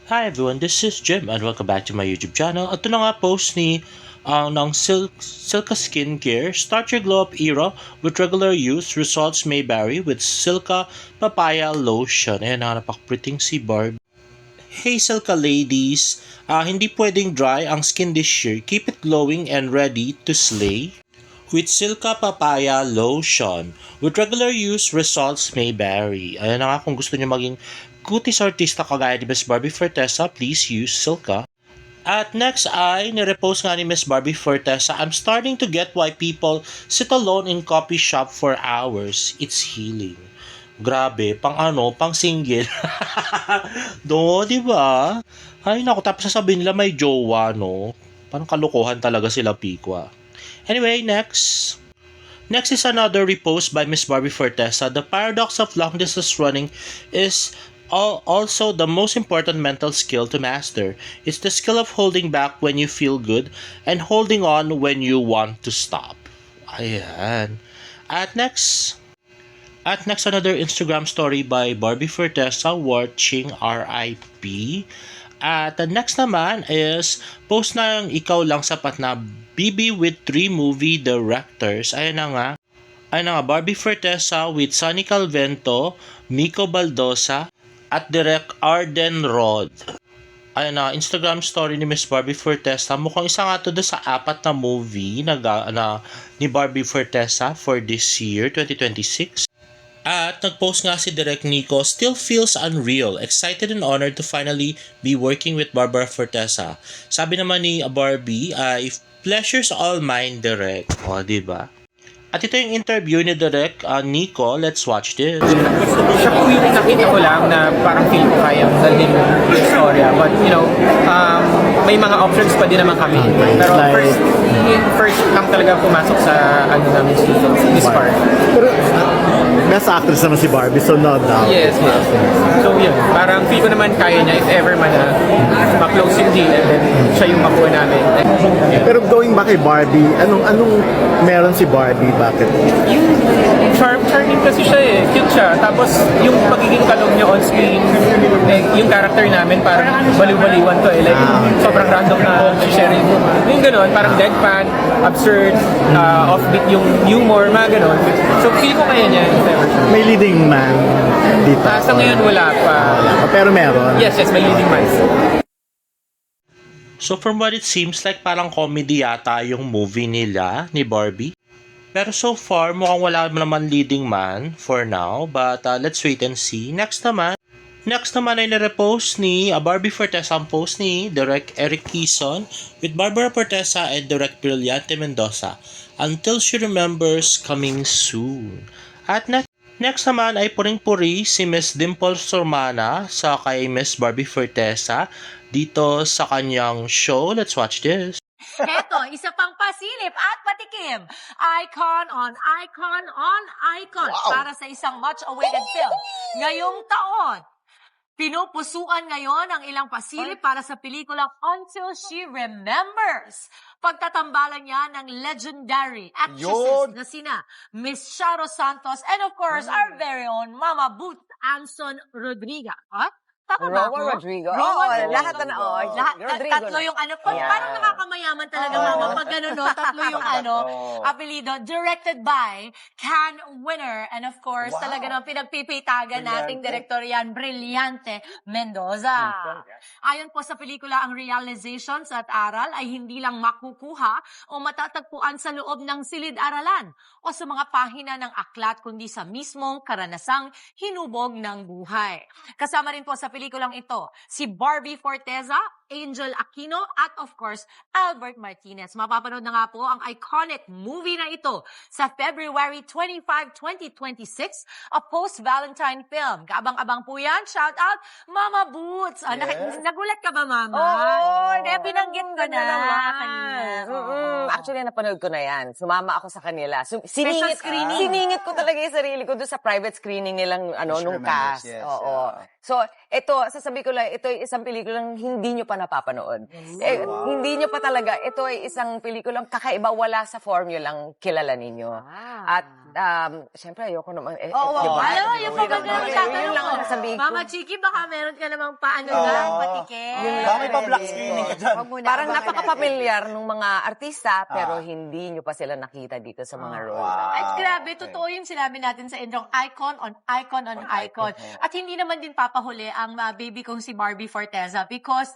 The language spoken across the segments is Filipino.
Hi everyone, this is Jim and welcome back to my YouTube channel. At ito na nga post ni ng Silka Skincare. Start your glow up era with regular use. Results may vary with Silka Papaya Lotion. Ayan na, napaka-pretty si Barbie. Hey Silka ladies, hindi pwedeng dry ang skin this year. Keep it glowing and ready to slay with Silka Papaya Lotion. With regular use, results may vary. Ayan na nga, kung gusto niyo maging kutis artista kagaya ni Miss Barbie Fortesa, please use Silka. At next ay, nirepost nga ni Miss Barbie Fortesa, I'm starting to get why people sit alone in coffee shop for hours. It's healing. Grabe, pang single. Do, di ba? Ay, naku, tapos sasabihin nila may jowa, no? Parang kalokohan talaga sila, Pikwa. Anyway, next. Next is another repost by Miss Barbie Fortesa. The paradox of long distance running is also the most important mental skill to master. It's the skill of holding back when you feel good and holding on when you want to stop. Ayan. At next, another Instagram story by Barbie Fortesa watching RIP. At the next naman is post ng Ikaw Lang Sapat Na BB with 3 movie directors. Ayan na nga, Barbie Fortesa with Sunny Calvento, Miko Baldosa, at Direk Arden Rod. Ayan na, Instagram story ni Miss Barbie Fortesa. Mukhang isa nga to sa 4 na movie ni Barbie Fortesa for this year, 2026. At nagpost nga si Direk Nico, still feels unreal, excited and honored to finally be working with Barbara Fortesa. Sabi naman ni Barbie, pleasure's all mine, Direk. O, diba? At ito yung interview ni Direk Nico. Let's watch this. Siya po yung nakita ko lang na parang feel ko kaya dalhin yung istorya. But, may mga options pa din naman kami. Pero first lang talaga pumasok sa namin si Miss Park. Pero, best actress naman si Barbie, so no doubt. Yes. So, yun. Parang feel ko naman kaya niya if ever man na ma-close yung deal and then siya yung makuha namin. Yeah. Pero going back kay Barbie, anong meron si Barbie? Bakit? Yung charming kasi siya eh. Cute siya. Tapos yung pagiging kalong niya on screen, yung character namin parang baliw-baliwan to eh. Like, sobrang random na sharing. Yung gano'n, parang deadpan, absurd, offbeat yung humor, mga gano'n. So feel ko kaya niya if ever siya. May leading man dito. Sa ngayon wala pa. Pero meron. Yes, may leading man. So from what it seems like, parang comedy yata yung movie nila ni Barbie. Pero so far, mukhang wala naman leading man for now. But let's wait and see. Next naman ay narepost ni Barbie Fortesa ang post ni Direk Eric Quezon with Barbara Fortesa and Direk Brillante Mendoza. Until She Remembers, coming soon. At next naman ay puring-puri si Miss Dimple Sormana sa kay Miss Barbie Fortesa dito sa kanyang show. Let's watch this. Heto, isa pang pasilip at patikim. Icon on icon on icon. Wow. Para sa isang much-awaited film. Ngayong taon, pinupusuan ngayon ang ilang pasilip para sa pelikulang Until She Remembers. Pagtatambalan niya ng legendary actresses na sina Miss Sharo Santos and of course, our very own Mama Booth Anson Rodriguez. Tama ba ako? Rodrigo. Lahat na tatlo yung parang nakakamayaman talaga mama. Pag gano'n, no, tatlo yung apelido. Directed by Cannes winner and of course, talaga naman pinagpipitagan nating direktor yan, Brillante Mendoza. Ayon po sa pelikula, ang realizations at aral ay hindi lang makukuha o matatagpuan sa loob ng silid-aralan o sa mga pahina ng aklat, kundi sa mismong karanasang hinubog ng buhay. Kasama rin po sa pelikulang ito, si Barbie Fortesa, Angel Aquino, at of course, Albert Martinez. Mapapanood na nga po ang iconic movie na ito sa February 25, 2026, a post-Valentine film. Kaabang-abang po yan. Shout out, Mama Boots. Nagulat ka ba, Mama? Kaya binanggit ko na. Actually, napanood ko na yan. Sumama ako sa kanila. Special screening. Siningit ko talaga yung sarili ko doon sa private screening nilang nung cast. Yes, Oo. So, ito, sasabi ko lang, ito yung isang pelikulang hindi nyo pa napapanood. Hindi nyo pa talaga, ito ay isang pelikulang kakaiba, wala sa formulang kilala ninyo. At, siyempre, ayoko naman, diba? Alam mo, yung pag Yun lang ang sasabihin ko. Mama Chiki, baka meron ka namang paano dyan, patikin. Baka may pa-black screening ka dyan. Parang napaka-familiar ng mga artista, pero hindi nyo pa sila nakita dito sa mga roles. Ay, grabe, totoo yung sinabi natin sa intro, icon on icon on icon. At hindi naman din papahuli ang baby kong si Barbie Forteza because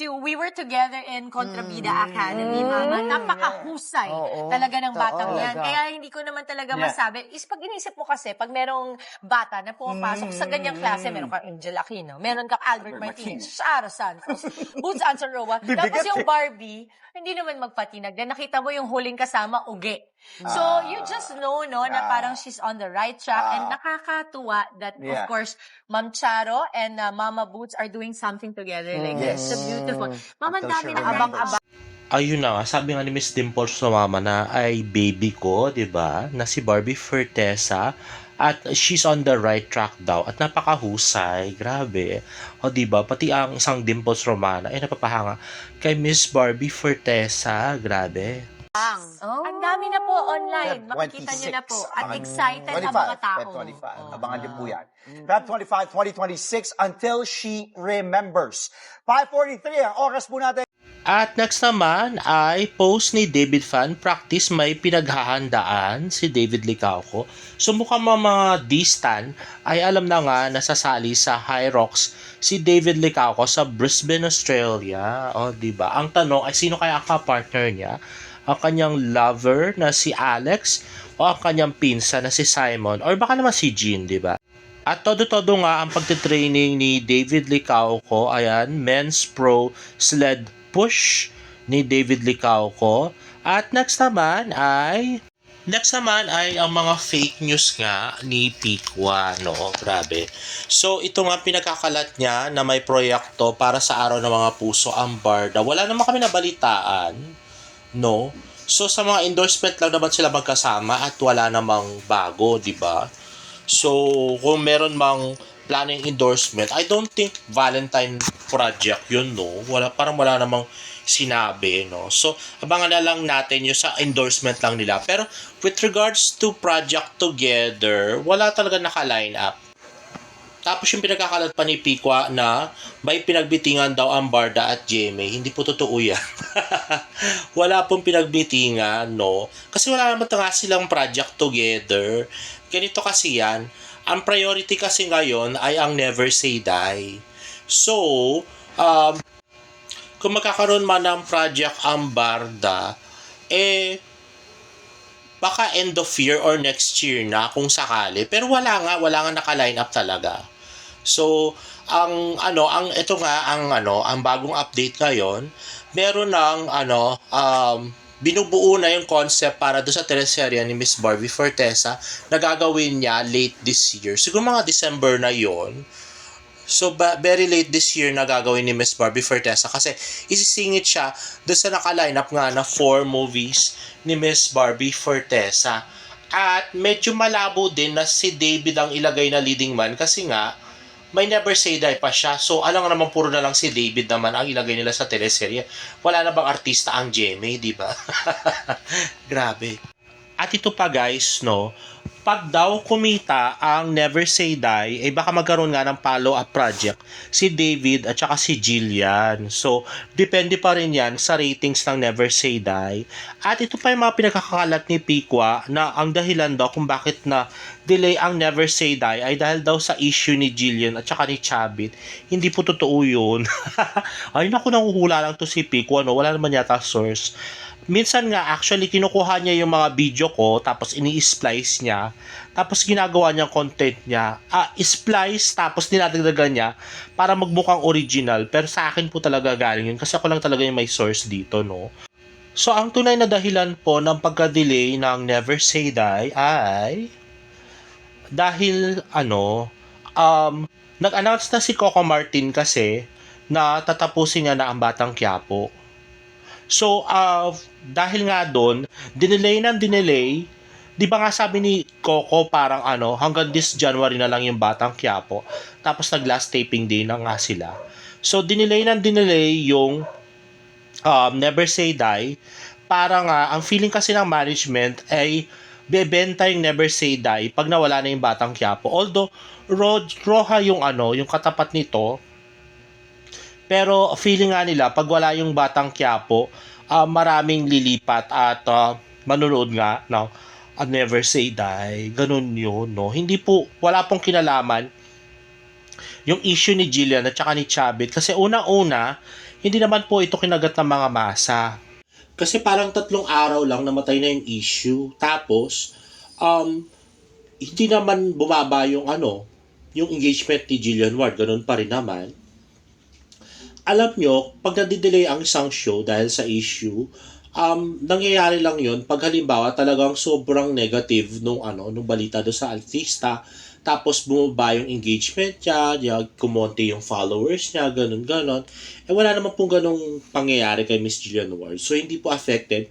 we were together in Contrabida Academy, Mama. Napakahusay talaga ng batang yan. Kaya hindi ko naman talaga masabi. Is pag inisip mo kasi, pag merong bata na pumapasok sa ganyang klase, meron kang Angel Aquino, meron kang Albert Martinez, Shara Santos, Boots Anson Roa. Tapos yung Barbie, hindi naman magpatinag. Then nakita mo yung huling kasama, ugi. So, you just know, no, na parang she's on the right track and nakakatuwa that, of course, Ma'am Charo and Mama Boots are doing something together like this. So beautiful. Mama, dami na abang-abang. Ayun na nga, sabi nga ni Miss Dimple sa mama na ay baby ko, di ba? Na si Barbie Forteza. At she's on the right track daw. At napakahusay. Grabe. O di ba? Pati ang isang Dimples Romana ay napapahanga kay Miss Barbie Forteza. Grabe. Ang dami na po online. Makikita nyo na po. At excited ang mga tao. Feb 25. Abangan niyo po yan. Feb 25, 2026, Until She Remembers. 5:43 ang oras po natin. At next naman ay post ni David Fan Practice, may pinaghahandaan si David Licauco. So mukhang mga distant ay alam na nga nasasali sa High Rocks si David Licauco sa Brisbane, Australia. O diba? Ang tanong ay sino kaya ang ka-partner niya? Ang kanyang lover na si Alex o ang kanyang pinsa na si Simon or baka naman si Jean, diba? At todo-todo nga ang pagtitraining ni David Licauco, ayan, Men's Pro Sled Push ni David Licauco. At next naman ay ang mga fake news nga ni Pikwa, no? Grabe. So, ito nga pinagkakalat niya na may proyekto para sa Araw ng Mga Puso ang Barda. Wala naman kami nabalitaan, no? So, sa mga endorsement lang naman sila magkasama at wala namang bago, di ba? So, kung meron mang planning endorsement, I don't think Valentine project yun, no? Parang wala namang sinabi, no? So, abangan na lang natin yung sa endorsement lang nila. Pero, with regards to project together, wala talaga naka-line up. Tapos yung pinagkakalat pa ni Pikwa na may pinagbitingan daw ang Barda at Jeme. Hindi po totoo yan. Wala pong pinagbitingan, no? Kasi wala naman nga silang project together. Ganito kasi yan. Ang priority kasi ngayon ay ang Never Say Die. So, kung magkakaroon man ng project ang Barda, baka end of year or next year na kung sakali. Pero wala nga naka-line up talaga. So, ang bagong update ngayon, meron ng binubuo na yung concept para doon sa teleserye ni Miss Barbie Forteza na gagawin niya late this year. Siguro mga December na yon. So, very late this year na gagawin ni Miss Barbie Forteza kasi isisingit siya doon sa naka-line up nga na 4 movies ni Miss Barbie Forteza. At medyo malabo din na si David ang ilagay na leading man kasi nga may Never Say Die pa siya. So, alam nga naman puro na lang si David naman ang ilagay nila sa teleserye. Wala na bang artista ang Jeme, di ba? Grabe. At ito pa guys, no, pag daw kumita ang Never Say Die, baka magkaroon nga ng follow-up project si David at saka si Jillian. So, depende pa rin yan sa ratings ng Never Say Die. At ito pa yung mga pinagkakalat ni Pikwa na ang dahilan daw kung bakit na delay ang Never Say Die ay dahil daw sa issue ni Jillian at saka ni Chabit. Hindi po totoo yun. Ay naku, nanguhula lang to si Pikwa, no? Wala naman yata source. Minsan nga, actually, kinukuha niya yung mga video ko, tapos ini-splice niya, tapos ginagawa niyang content niya. Splice, tapos dinadagdagan niya para magmukhang original. Pero sa akin po talaga galing yun, kasi ako lang talaga yung may source dito, no? So, ang tunay na dahilan po ng pagka-delay ng Never Say Die ay dahil, nag-announce na si Coco Martin kasi na tatapusin niya na ang Batang Quiapo. So, dahil nga doon, dinelay, di ba nga sabi ni Coco parang hanggang this January na lang yung Batang Quiapo. Tapos nag-last taping day na nga sila. So, dinelay yung Never Say Die. Para nga, ang feeling kasi ng management ay bebenta yung Never Say Die pag nawala na yung Batang Quiapo. Although, Roja yung yung katapat nito. Pero feeling nga nila, pag wala yung Batang Quiapo, maraming lilipat at manunood nga ng Never Say Die. Ganun yun, no? Hindi po, wala pong kinalaman yung issue ni Jillian at saka ni Chavit. Kasi unang-una, hindi naman po ito kinagat ng mga masa. Kasi parang 3 araw lang namatay na yung issue. Tapos, hindi naman bumaba yung yung engagement ni Jillian Ward. Ganun pa rin naman. Alam nyo, pag nadidelay ang isang show dahil sa issue, nangyayari lang yun pag halimbawa talagang sobrang negative nung balita do sa artista, tapos bumaba yung engagement niya, kumonti yung followers niya, ganun. Wala naman pong ganung pangyayari kay Miss Jillian Ward. So, hindi po affected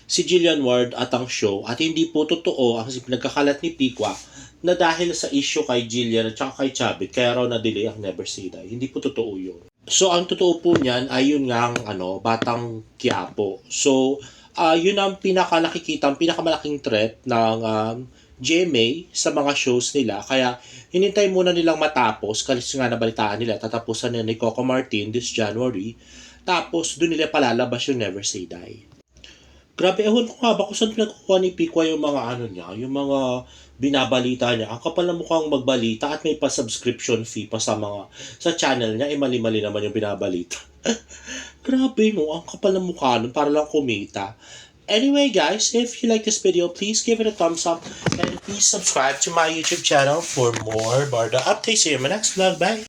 si Jillian Ward at ang show. At hindi po totoo ang pinagkakalat ni Pikwa na dahil sa issue kay Jillian at saka kay Chavit, kaya raw na-delay ang Never Say Die. Hindi po totoo yun. So, ang totoo po niyan ay yun nga ang Batang Quiapo. So, yun ang pinakamalaking threat ng GMA sa mga shows nila. Kaya, hinintay muna nilang matapos kasi nga nabalitaan nila, tatapusan nila ni Coco Martin this January. Tapos, doon nila palalabas yung Never Say Die. Grabe, ewan ko nga ba kung saan pinagkukuha ni Pikwa yung mga niya, yung mga binabalita niya. Ang kapal na mukhang magbalita at may pa-subscription fee pa sa channel niya. Mali-mali naman yung binabalita. Grabe, no? Ang kapal na mukha nun para lang kumita. Anyway, guys, if you like this video, please give it a thumbs up and please subscribe to my YouTube channel for more Barda updates. See you in my next vlog. Bye!